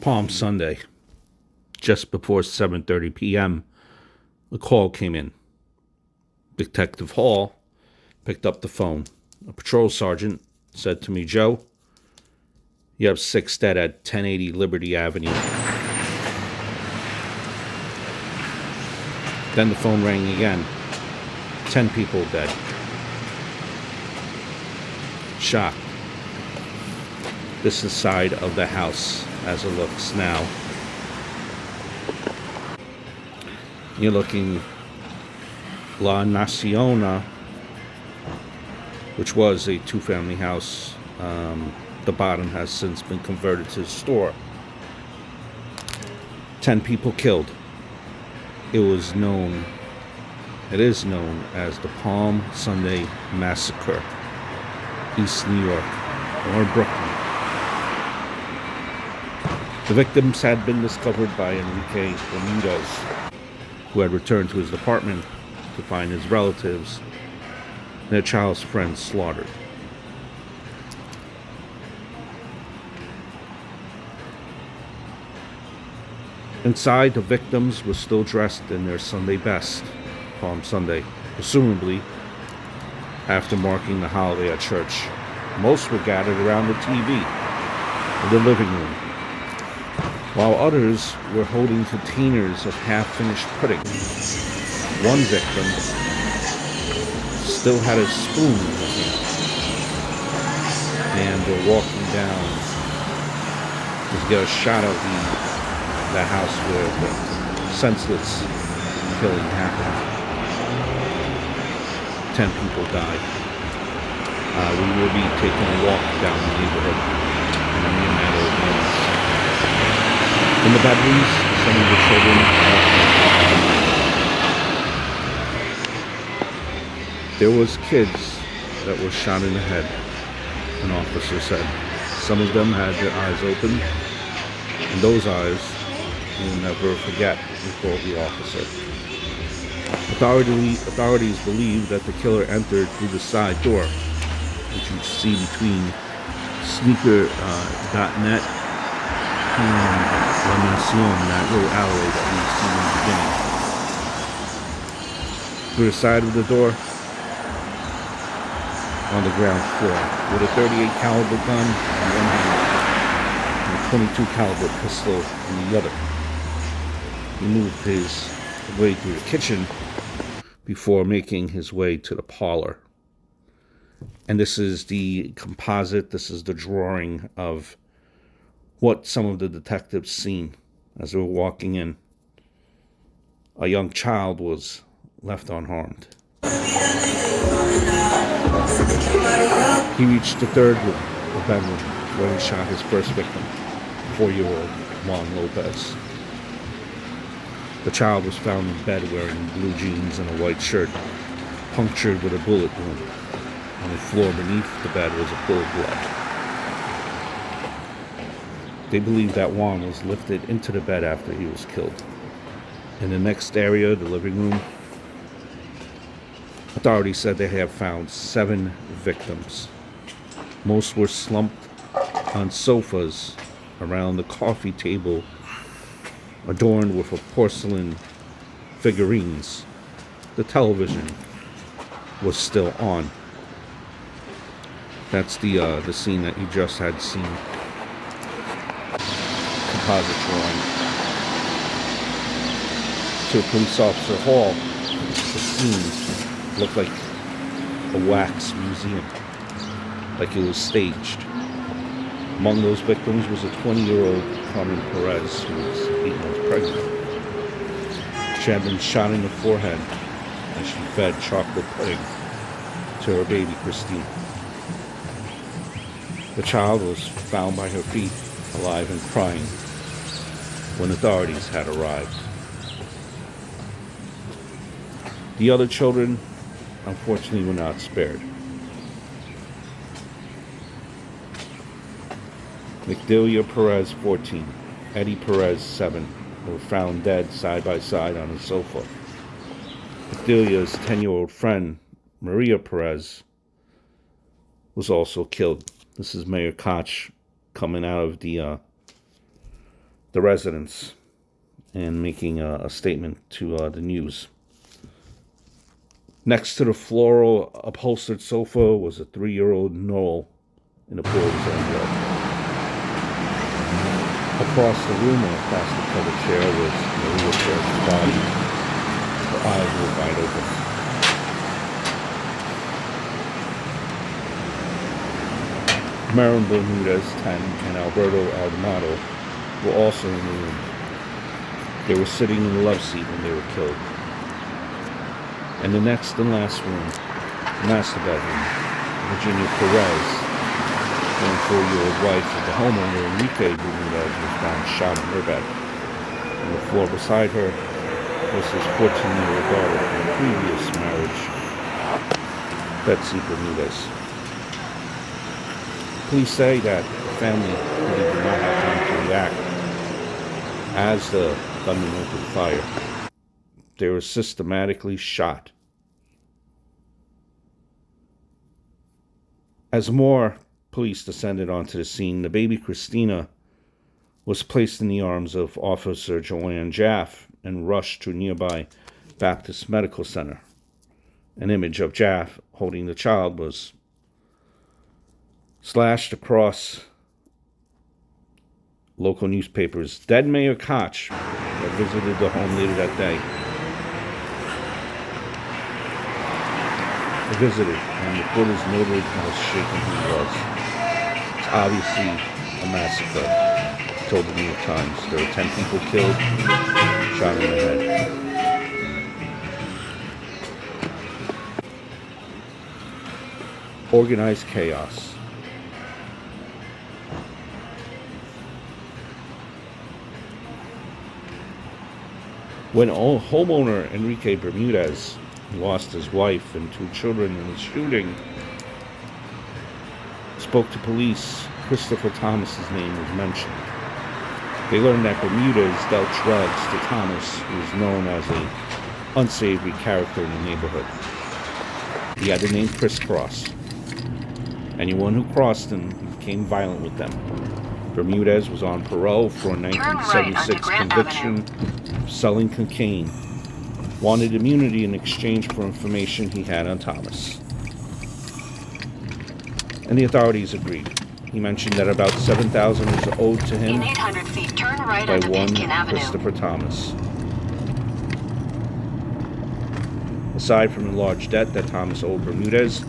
Palm Sunday, just before 7:30 p.m., a call came in. Detective Hall picked up the phone. A patrol sergeant said to me, "Joe, you have 6 dead at 1080 Liberty Avenue." Then the phone rang again. 10 people dead. Shocked. This is the side of the house as it looks now. You're looking La Naciona, which was a 2-family house. The bottom has since been converted to a store. 10 people killed. It is known as the Palm Sunday Massacre, East New York, or Brooklyn. The victims had been discovered by Enrique Ramirez, who had returned to his apartment to find his relatives and their child's friends slaughtered. Inside, the victims were still dressed in their Sunday best, Palm Sunday, presumably after marking the holiday at church. Most were gathered around the TV in the living room, while others were holding containers of half-finished pudding. One victim still had a spoon in her hand, and were walking down to get a shot of the house where the senseless killing happened. 10 people died. We will be taking a walk down the neighborhood in a mere matter of minutes. In the bedrooms, some of the children are. There was kids that were shot in the head, an officer said. Some of them had their eyes open, and those eyes will never forget, recalled the officer. Authorities believe that the killer entered through the side door, which you see between sneaker.net and La Nacion, that little alleyway that we see in the beginning. Through the side of the door, on the ground floor, with a .38 caliber gun in one hand and a .22 caliber pistol in the other. He moved his way through the kitchen before making his way to the parlor. And this is the composite, this is the drawing of what some of the detectives seen as they were walking in. A young child was left unharmed. He reached the third bedroom where he shot his first victim, 4-year-old Juan Lopez. The child was found in bed wearing blue jeans and a white shirt, punctured with a bullet wound. On the floor beneath the bed was a pool of blood. They believe that Juan was lifted into the bed after he was killed. In the next area, the living room, authorities said they have found 7 victims. Most were slumped on sofas around the coffee table adorned with porcelain figurines. The television was still on. That's the scene that you just had seen. Composite drawing. To Police Officer Hall, the scene looked like a wax museum, like it was staged. Among those victims was a 20-year-old Carmen Perez, who was 8 months pregnant. She had been shot in the forehead as she fed chocolate pudding to her baby Christine. The child was found by her feet, alive and crying, when authorities had arrived. The other children, unfortunately, were not spared. Migdalia Perez, 14, Eddie Perez, 7, were found dead side by side on a sofa. Migdalia's 10-year-old friend, Maria Perez, was also killed. This is Mayor Koch coming out of the the residence and making a statement to the news. Next to the floral upholstered sofa was a 3-year-old Noel in a pool of his own blood. Across the room on a plastic-covered chair was Maria Sharp's body. Her eyes were wide open. Marin Bermudez, 10, and Alberto Aldonado were also in the room. They were sitting in the love seat when they were killed. And the next and last room, the master bedroom, Virginia Perez, the 24-year-old wife of the homeowner Enrique Bermudez, was found shot in her bed. On the floor beside her was his 14-year-old daughter from a previous marriage, Betsy Bermudez. Police say that the family really did not have time to react as the gunman opened fire. They were systematically shot. As more police descended onto the scene, the baby Christina was placed in the arms of Officer Joanne Jaff and rushed to a nearby Baptist Medical Center. An image of Jaff holding the child was slashed across local newspapers. Dead Mayor Koch that visited the home later that day. He visited, and reporters noted how shaken he was. It's obviously a massacre, told the New York Times. There were 10 people killed, shot in the head. Organized chaos. When homeowner Enrique Bermudez lost his wife and 2 children in the shooting, spoke to police, Christopher Thomas's name was mentioned. They learned that Bermudez dealt drugs to Thomas, who was known as an unsavory character in the neighborhood. He had the name Crisscross. Anyone who crossed him became violent with them. Bermudez was on parole for a 1976 conviction of selling cocaine. Wanted immunity in exchange for information he had on Thomas. And the authorities agreed. He mentioned that about $7,000 was owed to him in 800 feet, turn right by onto one Pitkin Avenue. Christopher Thomas. Aside from the large debt that Thomas owed Bermudez,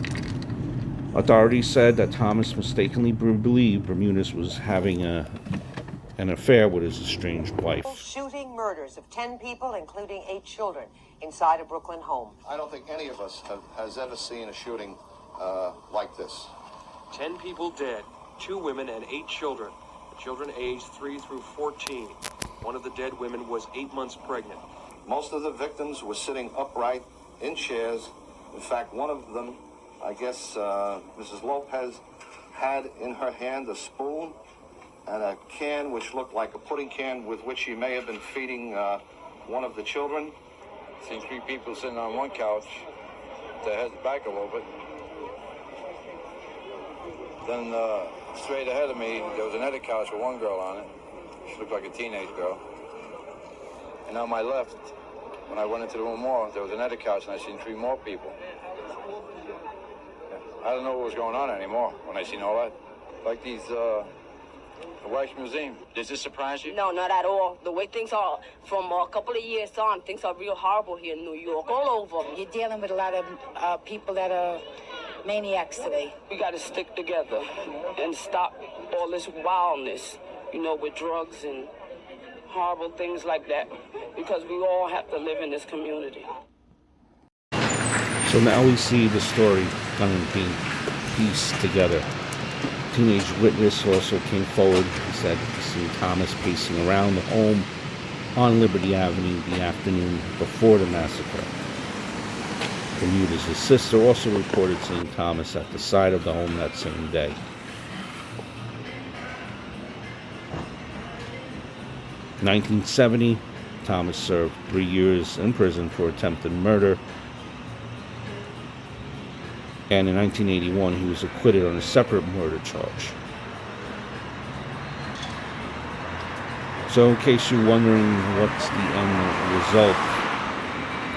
authorities said that Thomas mistakenly believed Bermudez was having an affair with his estranged wife. Shooting murders of 10 people, including 8 children, inside a Brooklyn home. I don't think any of us has ever seen a shooting like this. 10 people dead, 2 women and 8 children. The children aged 3 through 14. One of the dead women was 8 months pregnant. Most of the victims were sitting upright in chairs. In fact, one of them, I guess Mrs. Lopez, had in her hand a spoon and a can which looked like a pudding can with which she may have been feeding one of the children. Seen 3 people sitting on one couch, their heads back a little bit. Then straight ahead of me, there was another couch with one girl on it. She looked like a teenage girl. And on my left, when I went into the room more, there was another couch and I seen 3 more people. I don't know what was going on anymore when I seen all that. Like these, the Wax Museum. Does this surprise you? No, not at all. The way things are, from a couple of years on, things are real horrible here in New York, all over. You're dealing with a lot of people that are maniacs today. We got to stick together and stop all this wildness, with drugs and horrible things like that, because we all have to live in this community. So now we see the story coming being pieced together. Teenage witness also came forward. He said he seen Thomas pacing around the home on Liberty Avenue the afternoon before the massacre. Bermudez's sister also reported seeing Thomas at the side of the home that same day. In 1970, Thomas served 3 years in prison for attempted murder. And in 1981, he was acquitted on a separate murder charge. So in case you're wondering what's the end result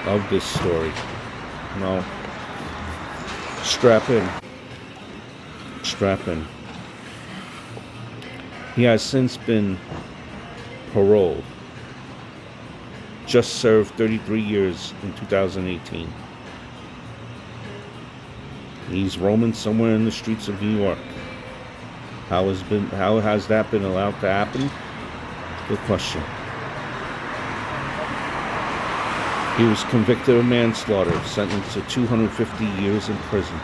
of this story, no, strap in. Strap in. He has since been paroled. Just served 33 years in 2018. He's roaming somewhere in the streets of New York. How has that been allowed to happen? Good question. He was convicted of manslaughter, sentenced to 250 years in prison.